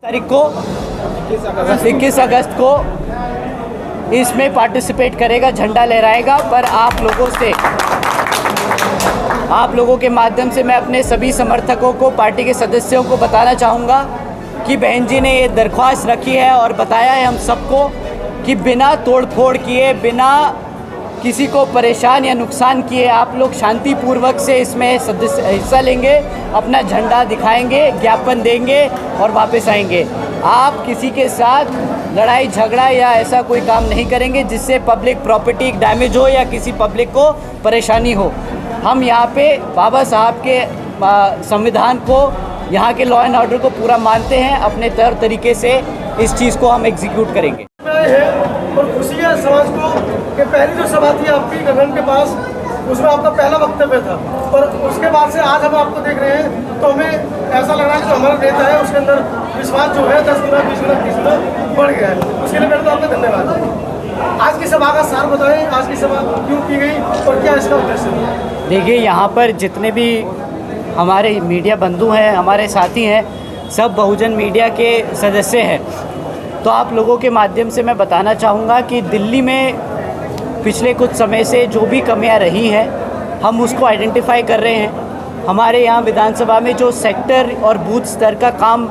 तारीख को 21 अगस्त को इसमें पार्टिसिपेट करेगा, झंडा लहराएगा। पर आप लोगों के माध्यम से मैं अपने सभी समर्थकों को, पार्टी के सदस्यों को बताना चाहूँगा कि बहन जी ने ये दरख्वास्त रखी है और बताया है हम सबको कि बिना तोड़ फोड़ किए, बिना किसी को परेशान या नुकसान किए आप लोग शांतिपूर्वक से इसमें हिस्सा लेंगे, अपना झंडा दिखाएंगे, ज्ञापन देंगे और वापस आएंगे। आप किसी के साथ लड़ाई झगड़ा या ऐसा कोई काम नहीं करेंगे जिससे पब्लिक प्रॉपर्टी डैमेज हो या किसी पब्लिक को परेशानी हो। हम यहाँ पे बाबा साहब के संविधान को, यहाँ के लॉ एंड ऑर्डर को पूरा मानते हैं। अपने तौर तरीके से इस चीज़ को हम एग्जीक्यूट करेंगे। और खुशी है समाज को कि पहली जो सभा थी आपकी गगन के पास, उसमें आपका पहला वक्तव्य था, पर उसके बाद से आज हम आपको देख रहे हैं तो हमें ऐसा लग रहा है कि जो हमारा नेता है उसके अंदर विश्वास जो है 10 गुना 20 गुना 30 गुना बढ़ गया है। उसके लिए पहले तो आपका धन्यवाद। आज की सभा का सार बताएं, आज की सभा क्यों की गई और क्या इसका उद्देश्य है? देखिए, यहाँ पर जितने भी हमारे मीडिया बंधु हैं, हमारे साथी हैं, सब बहुजन मीडिया के सदस्य हैं। तो आप लोगों के माध्यम से मैं बताना चाहूँगा कि दिल्ली में पिछले कुछ समय से जो भी कमियां रही हैं, हम उसको आइडेंटिफाई कर रहे हैं। हमारे यहाँ विधानसभा में जो सेक्टर और बूथ स्तर का काम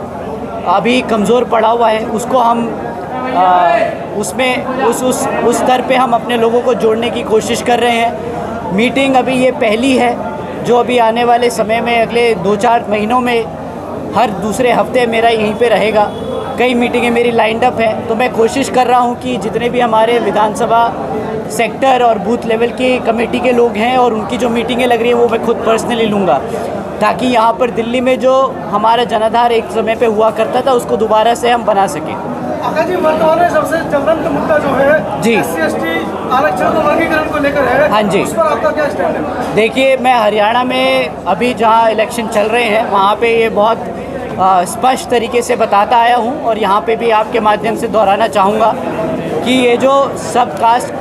अभी कमज़ोर पड़ा हुआ है, उसको हम उस स्तर पे हम अपने लोगों को जोड़ने की कोशिश कर रहे हैं। मीटिंग अभी ये पहली है जो अभी आने वाले समय में अगले 2-4 महीनों में हर दूसरे हफ्ते मेरा यहीं पे रहेगा। कई मीटिंगें मेरी लाइंड अप हैं, तो मैं कोशिश कर रहा हूं कि जितने भी हमारे विधानसभा सेक्टर और बूथ लेवल की कमेटी के लोग हैं और उनकी जो मीटिंगें लग रही हैं वो मैं खुद पर्सनली लूँगा, ताकि यहाँ पर दिल्ली में जो हमारा जनाधार एक समय पे हुआ करता था उसको दोबारा से हम बना सकें। आका जी, वर्तमान में सबसे ज्वलंत मुद्दा जो है जी SC/ST आरक्षण को वर्गीकरण को लेकर है। हाँ जी, उस पर आपका क्या स्टैंड है? देखिए, मैं हरियाणा में अभी जहाँ इलेक्शन चल रहे हैं वहाँ पे ये बहुत स्पष्ट तरीके से बताता आया हूँ और यहाँ पे भी आपके माध्यम से दोहराना चाहूँगा कि ये जो सब कास्ट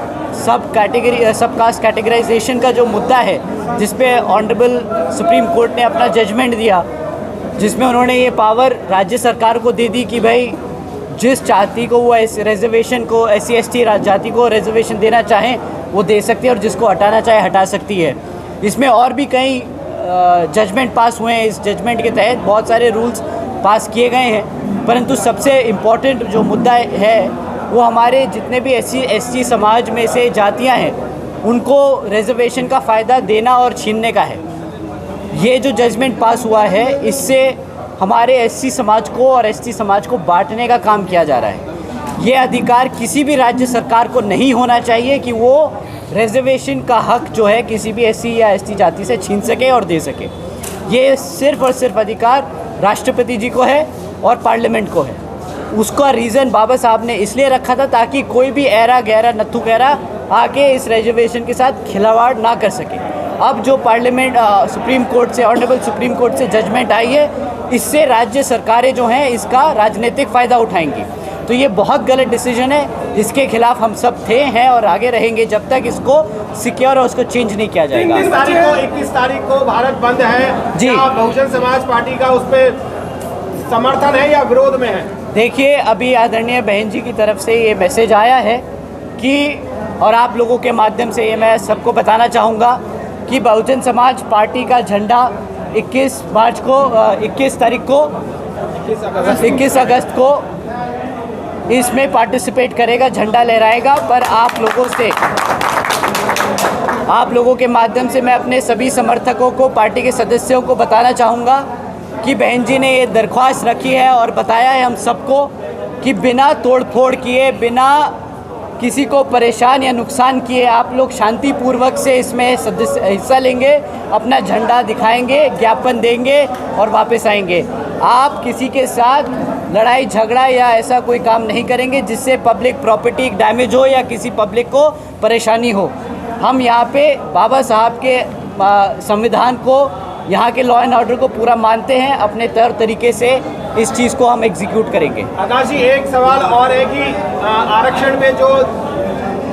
कैटेगराइजेशन का जो मुद्दा है, जिस पे ऑनरेबल सुप्रीम कोर्ट ने अपना जजमेंट दिया, जिसमें उन्होंने ये पावर राज्य सरकार को दे दी कि भाई जिस जाति को वो इस रिजर्वेशन को SC/ST जाति को रिजर्वेशन देना चाहें वो दे सकती है और जिसको हटाना चाहे हटा सकती है। इसमें और भी कई जजमेंट पास हुए हैं। इस जजमेंट के तहत बहुत सारे रूल्स पास किए गए हैं, परंतु सबसे इम्पॉर्टेंट जो मुद्दा है वो हमारे जितने भी SC/ST समाज में से जातियां हैं उनको रिजर्वेशन का फ़ायदा देना और छीनने का है। ये जो जजमेंट पास हुआ है, इससे हमारे SC समाज को और ST समाज को बांटने का काम किया जा रहा है। ये अधिकार किसी भी राज्य सरकार को नहीं होना चाहिए कि वो रिजर्वेशन का हक जो है किसी भी SC या ST जाति से छीन सके और दे सके। ये सिर्फ़ और सिर्फ अधिकार राष्ट्रपति जी को है और पार्लियामेंट को है। उसका रीज़न बाबा साहब ने इसलिए रखा था ताकि कोई भी ऐरा गहरा नत्थु गहरा आके इस रिजर्वेशन के साथ खिलवाड़ ना कर सके। अब जो पार्लियामेंट सुप्रीम कोर्ट से, ऑनरेबल सुप्रीम कोर्ट से जजमेंट आई है, इससे राज्य सरकारें जो हैं इसका राजनीतिक फ़ायदा उठाएंगी। तो ये बहुत गलत डिसीजन है, इसके खिलाफ हम सब थे, हैं और आगे रहेंगे जब तक इसको सिक्योर और उसको चेंज नहीं किया जाएगा। 21 तारीख को भारत बंद है जी, बहुजन समाज पार्टी का उस पर समर्थन है या विरोध में है? देखिए, अभी आदरणीय बहन जी की तरफ से ये मैसेज आया है कि, और आप लोगों के माध्यम से ये मैं सबको बताना चाहूँगा कि बहुजन समाज पार्टी का झंडा 21 अगस्त को इसमें पार्टिसिपेट करेगा, झंडा लहराएगा। पर आप लोगों के माध्यम से मैं अपने सभी समर्थकों को, पार्टी के सदस्यों को बताना चाहूँगा कि बहन जी ने ये दरख्वास्त रखी है और बताया है हम सबको कि बिना तोड़ फोड़ किए, बिना किसी को परेशान या नुकसान किए आप लोग शांतिपूर्वक से इसमें हिस्सा लेंगे, अपना झंडा दिखाएंगे, ज्ञापन देंगे और वापस आएंगे। आप किसी के साथ लड़ाई झगड़ा या ऐसा कोई काम नहीं करेंगे जिससे पब्लिक प्रॉपर्टी डैमेज हो या किसी पब्लिक को परेशानी हो। हम यहाँ पे बाबा साहब के संविधान को, यहाँ के लॉ एंड ऑर्डर को पूरा मानते हैं। अपने तौर तरीके से इस चीज़ को हम एग्जीक्यूट करेंगे। आकाश जी, एक सवाल और है कि आरक्षण में जो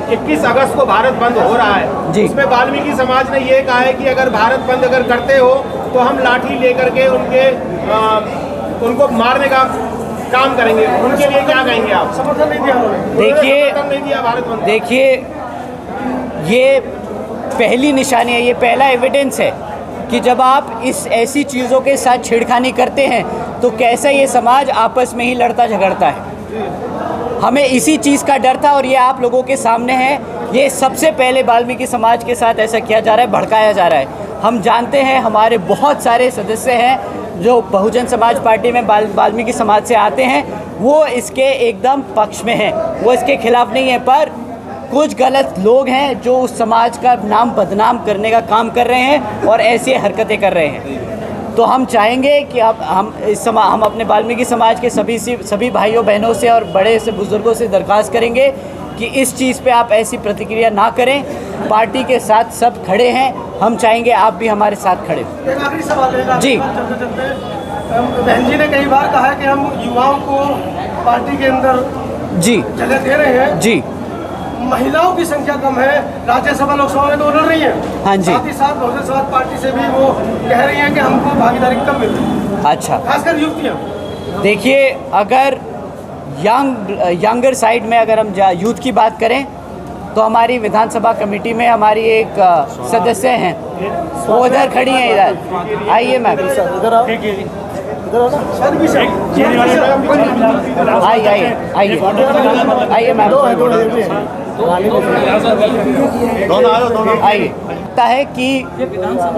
21 अगस्त को भारत बंद हो रहा है जी, उसमें वाल्मीकि समाज ने ये कहा है कि अगर भारत बंद अगर करते हो तो हम लाठी लेकर के उनको मारने का काम करेंगे, उनके लिए क्या कहेंगे आप? समर्थन नहीं दिया उन्होंने। देखिए समर्थन नहीं दिया भारत बंद। देखिए, ये पहली निशानी है, ये पहला एविडेंस है कि जब आप इस ऐसी चीज़ों के साथ छेड़खानी करते हैं तो कैसा ये समाज आपस में ही लड़ता झगड़ता है। हमें इसी चीज़ का डर था और ये आप लोगों के सामने है। ये सबसे पहले वाल्मीकि समाज के साथ ऐसा किया जा रहा है, भड़काया जा रहा है। हम जानते हैं हमारे बहुत सारे सदस्य हैं जो बहुजन समाज पार्टी में वाल्मीकि समाज से आते हैं, वो इसके एकदम पक्ष में हैं, वो इसके खिलाफ नहीं है। पर कुछ गलत लोग हैं जो उस समाज का नाम बदनाम करने का काम कर रहे हैं और ऐसी हरकतें कर रहे हैं। तो हम चाहेंगे कि अब हम अपने वाल्मीकि समाज के सभी भाइयों बहनों से और बड़े से बुज़ुर्गों से दरख्वास्त करेंगे कि इस चीज़ पे आप ऐसी प्रतिक्रिया ना करें। पार्टी के साथ सब खड़े हैं, हम चाहेंगे आप भी हमारे साथ खड़े हो। एक आखिरी सवाल है जी। बहन जी ने कई बार कहा है कि हम युवाओं को पार्टी के अंदर जी जगह दे रहे हैं, जी महिलाओं की संख्या कम है, राज्यसभा लोकसभा में तो वो लड़ रही है। हाँ जी। साथ ही साथ बहुजन समाज पार्टी से भी वो कह रही है कि हमको भागीदारी कम मिल रही है, अच्छा, खासकर युवतियाँ। देखिए, अगर यंगर साइड में अगर हम यूथ की बात करें तो हमारी विधानसभा कमेटी में हमारी एक सदस्य हैं, वो इधर खड़ी हैं, इधर आइए मैम, आइए आइए आइए मैम, आइए। लगता है कि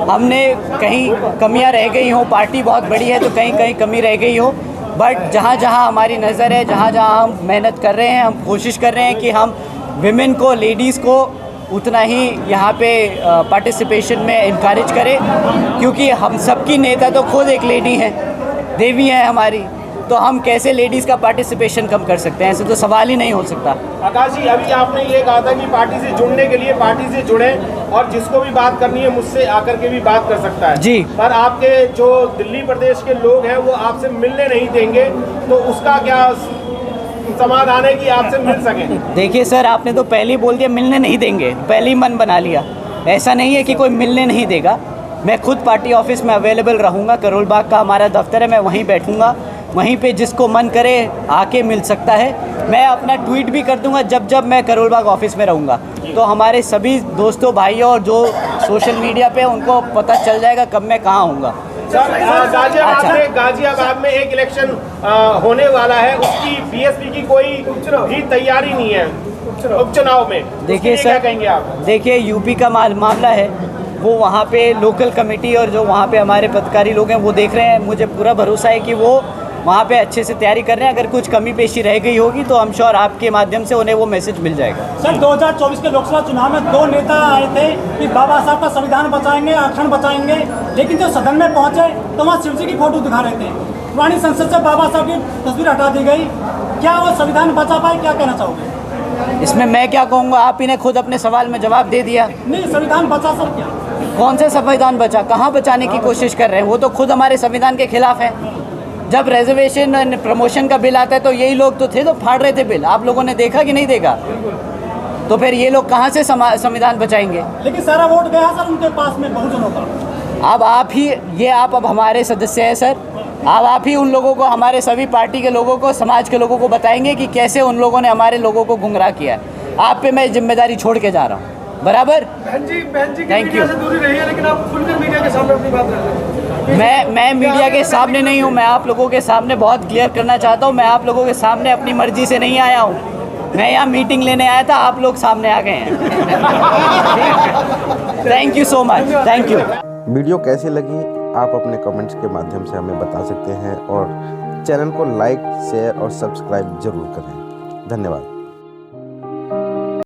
हमने कहीं कमियां रह गई हो, पार्टी बहुत बड़ी है तो कहीं कहीं कमी रह गई हो, बट जहाँ जहाँ हमारी नज़र है, जहाँ जहाँ हम मेहनत कर रहे हैं, हम कोशिश कर रहे हैं कि हम विमेन को, लेडीज़ को उतना ही यहाँ पे पार्टिसिपेशन में इनकरेज करें, क्योंकि हम सबकी नेता तो खुद एक लेडी हैं, देवी हैं हमारी, तो हम कैसे लेडीज़ का पार्टिसिपेशन कम कर सकते हैं? ऐसे तो सवाल ही नहीं हो सकता। आकाश जी, अभी आपने ये कहा था कि पार्टी से जुड़ने के लिए पार्टी से जुड़े और जिसको भी बात करनी है मुझसे आकर के भी बात कर सकता है जी। पर आपके जो दिल्ली प्रदेश के लोग हैं वो आपसे मिलने नहीं देंगे, तो उसका क्या समाधान है कि आपसे मिल सकें? देखिए सर, आपने तो पहले ही बोल दिया मिलने नहीं देंगे, पहले ही मन बना लिया। ऐसा नहीं है कि कोई मिलने नहीं देगा। मैं खुद पार्टी ऑफिस में अवेलेबल रहूँगा, करोल बाग का हमारा दफ्तर है, मैं वहीं बैठूँगा, वहीं पे जिसको मन करे आके मिल सकता है। मैं अपना ट्वीट भी कर दूंगा जब जब मैं करोल बाग ऑफिस में रहूँगा, तो हमारे सभी दोस्तों भाइयों और जो सोशल मीडिया पे उनको पता चल जाएगा कब मैं कहाँ होऊंगा। गाजियाबाद में एक इलेक्शन होने वाला है, उसकी बीएसपी की कोई भी तैयारी नहीं है उपचुनाव में। देखिए सर, क्या कहेंगे आप? देखिए, यूपी का मामला है, वो वहाँ पे लोकल कमेटी और जो वहाँ पे हमारे पत्रकारी लोग हैं वो देख रहे हैं। मुझे पूरा भरोसा है कि वो वहाँ पे अच्छे से तैयारी कर रहे हैं। अगर कुछ कमी पेशी रह गई होगी तो हम श्योर आपके माध्यम से उन्हें वो मैसेज मिल जाएगा। सर, 2024 के लोकसभा चुनाव में 2 नेता आए थे कि बाबा साहब का संविधान बचाएंगे, आरक्षण बचाएंगे, लेकिन जब सदन में पहुंचे तो वहाँ शिव जी की फोटो दिखा रहे थे। पुरानी संसद से बाबा साहब की तस्वीर हटा दी गई। क्या वो संविधान बचा पाए? क्या कहना चाहोगे इसमें? मैं क्या कहूँगा, आप ही ने खुद अपने सवाल में जवाब दे दिया। नहीं, संविधान बचा सर क्या? कौन से संविधान बचा? कहाँ बचाने की कोशिश कर रहे हैं? वो तो खुद हमारे संविधान के खिलाफ है। जब रिजर्वेशन और प्रमोशन का बिल आता है तो यही लोग तो थे तो फाड़ रहे थे बिल। आप लोगों ने देखा कि नहीं देखा? तो फिर ये लोग कहाँ से संविधान बचाएंगे? लेकिन सारा वोट गया सर उनके पास में, बहुजनों का। अब आप ही ये आप अब हमारे सदस्य हैं सर, अब आप ही उन लोगों को, हमारे सभी पार्टी के लोगों को, समाज के लोगों को बताएंगे कि कैसे उन लोगों ने हमारे लोगों को गुमराह किया है। आप पे मैं जिम्मेदारी छोड़ के जा रहा हूँ। बराबर? बहन जी की Thank मीडिया you. से दूरी रही है, लेकिन आप खुलकर मीडिया के सामने अपनी बात रख रहे हैं। मैं मीडिया के सामने नहीं हूँ, मैं आप लोगों के सामने बहुत क्लियर करना चाहता हूँ। मैं आप लोगों के सामने अपनी मर्जी से नहीं आया हूँ, मैं यहाँ मीटिंग लेने आया था, आप लोग सामने आ गए हैं। Thank you so much, thank you. Video कैसी लगी आप अपने कमेंट्स के माध्यम से हमें बता सकते हैं और चैनल को लाइक, शेयर और सब्सक्राइब जरूर करें। धन्यवाद।